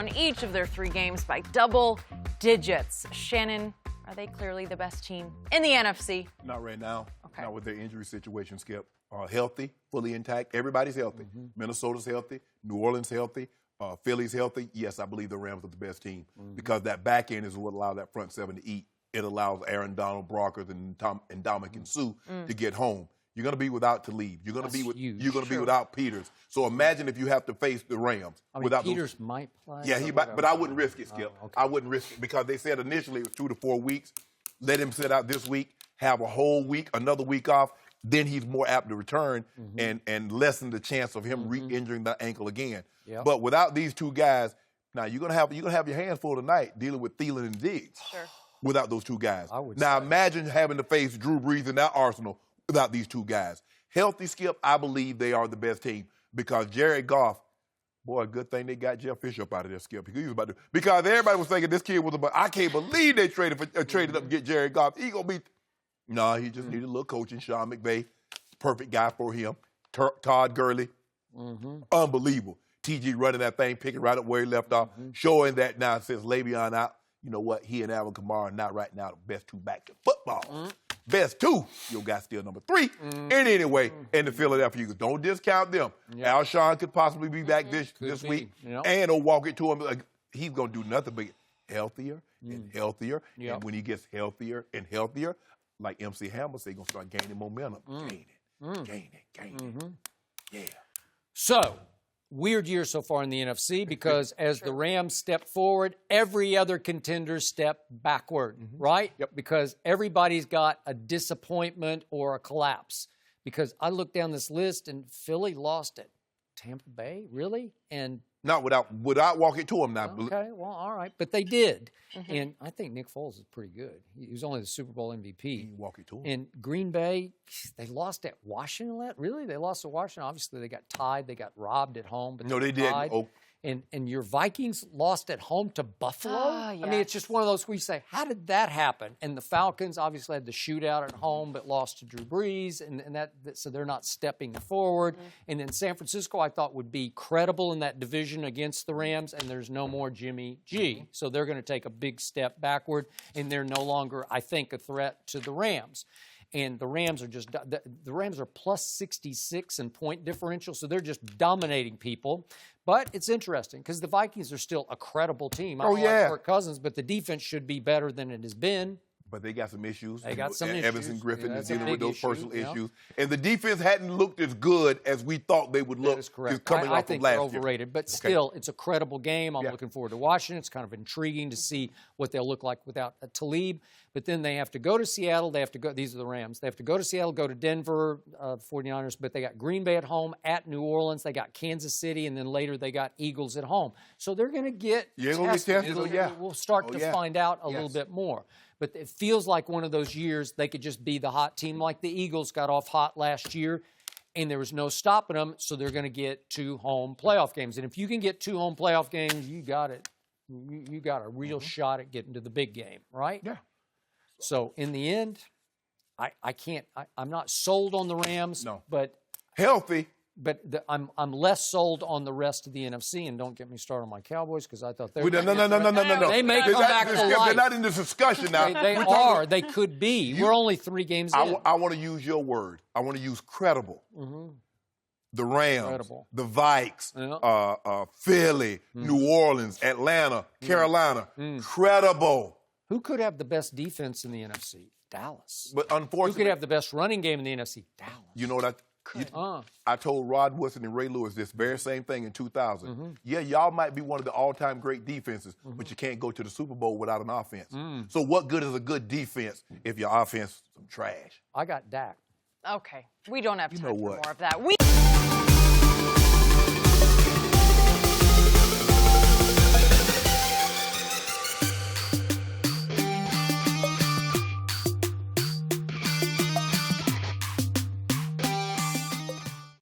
on each of their 3 games by double digits. Shannon, are they clearly the best team in the NFC? Not right now. Okay. Not with their injury situation, Skip. Healthy, fully intact. Everybody's healthy. Minnesota's healthy. New Orleans healthy. Philly's healthy. Yes, I believe the Rams are the best team because that back end is what allowed that front 7 to eat. It allows Aaron Donald, Brockers, and Dominican Sue to get home. You're going to be without Talib. You're going to be without Peters. So imagine if you have to face the Rams without Peters might play. Yeah, but I wouldn't risk it, Skip. Okay. I wouldn't risk it because they said initially it was 2 to 4 weeks. Let him sit out this week, have a whole week, another week off. Then he's more apt to return and lessen the chance of him re-injuring the ankle again. Yep. But without these 2 guys, now you're gonna have your hands full tonight dealing with Thielen and Diggs. Sure. Without those 2 guys. Now imagine having to face Drew Brees in that arsenal without these 2 guys. Healthy, Skip, I believe they are the best team because Jared Goff, boy, good thing they got Jeff Fisher up out of there, Skip. Because everybody was thinking this kid was I can't believe they traded up to get Jared Goff. He gonna be. No, he just needed a little coaching. Sean McVay, perfect guy for him. Todd Gurley, unbelievable. TG running that thing, picking right up where he left off, showing that now since Le'Veon out, you know what? He and Alvin Kamara are not right now the best 2 backs in football. Best 2. Your guy's still number 3. And anyway, in the Philadelphia Eagles, don't discount them. Alshon could possibly be back this week, and he'll walk it to him. He's gonna do nothing but get healthier and healthier. And when he gets healthier and healthier, like MC Hammer said, he's going to start gaining momentum. Gaining. Yeah. So, weird year so far in the NFC because as the Rams step forward, every other contender step backward, right? Yep. Because everybody's got a disappointment or a collapse. Because I look down this list and Philly lost at Tampa Bay, really? And not without walking to him now. Okay, well, all right. But they did. And I think Nick Foles is pretty good. He was only the Super Bowl MVP. Walking to him. And Green Bay, they lost at Washington. Really? They lost to Washington. Obviously, they got tied. They got robbed at home. But they didn't. Oh. And your Vikings lost at home to Buffalo? Yes. I mean, it's just one of those where you say, how did that happen? And the Falcons obviously had the shootout at home but lost to Drew Brees, and so they're not stepping forward. And then San Francisco, I thought, would be credible in that division against the Rams, and there's no more Jimmy G. So they're going to take a big step backward, and they're no longer, I think, a threat to the Rams. And the Rams are plus 66 in point differential, so they're just dominating people. But it's interesting because the Vikings are still a credible team. I don't like Kirk Cousins, but the defense should be better than it has been. But they got some issues. They got some issues. Evans and Griffin is dealing with those personal issues. And the defense hadn't looked as good as we thought they would look. That is correct. I think they're overrated. But still, it's a credible game. I'm looking forward to watching it. It's kind of intriguing to see what they'll look like without Talib. But then they have to go to Seattle. They have to go. These are the Rams. They have to go to Seattle, go to Denver, 49ers. But they got Green Bay at home, at New Orleans. They got Kansas City, and then later they got Eagles at home. So they're going to get tested. We'll start to find out a little bit more. But it feels like one of those years they could just be the hot team like the Eagles got off hot last year, and there was no stopping them, so they're going to get 2 home playoff games. And if you can get 2 home playoff games, you got it. You got a real shot at getting to the big game, right? Yeah. So in the end, I'm not sold on the Rams. No. But healthy. But I'm less sold on the rest of the NFC, and don't get me started on my Cowboys because I thought they were. No. They may come back to life. They're not in this discussion now. They are. They could be. We're only 3 games in. I want to use your word. I want to use credible. The Rams, the Vikes, Philly, New Orleans, Atlanta, Carolina. Credible. Who could have the best defense in the NFC? Dallas. But unfortunately, who could have the best running game in the NFC? Dallas. You know what I told Rod Woodson and Ray Lewis this very same thing in 2000. Yeah, y'all might be one of the all-time great defenses, but you can't go to the Super Bowl without an offense. So what good is a good defense if your offense is some trash? I got Dak. Okay, we don't have time for more of that.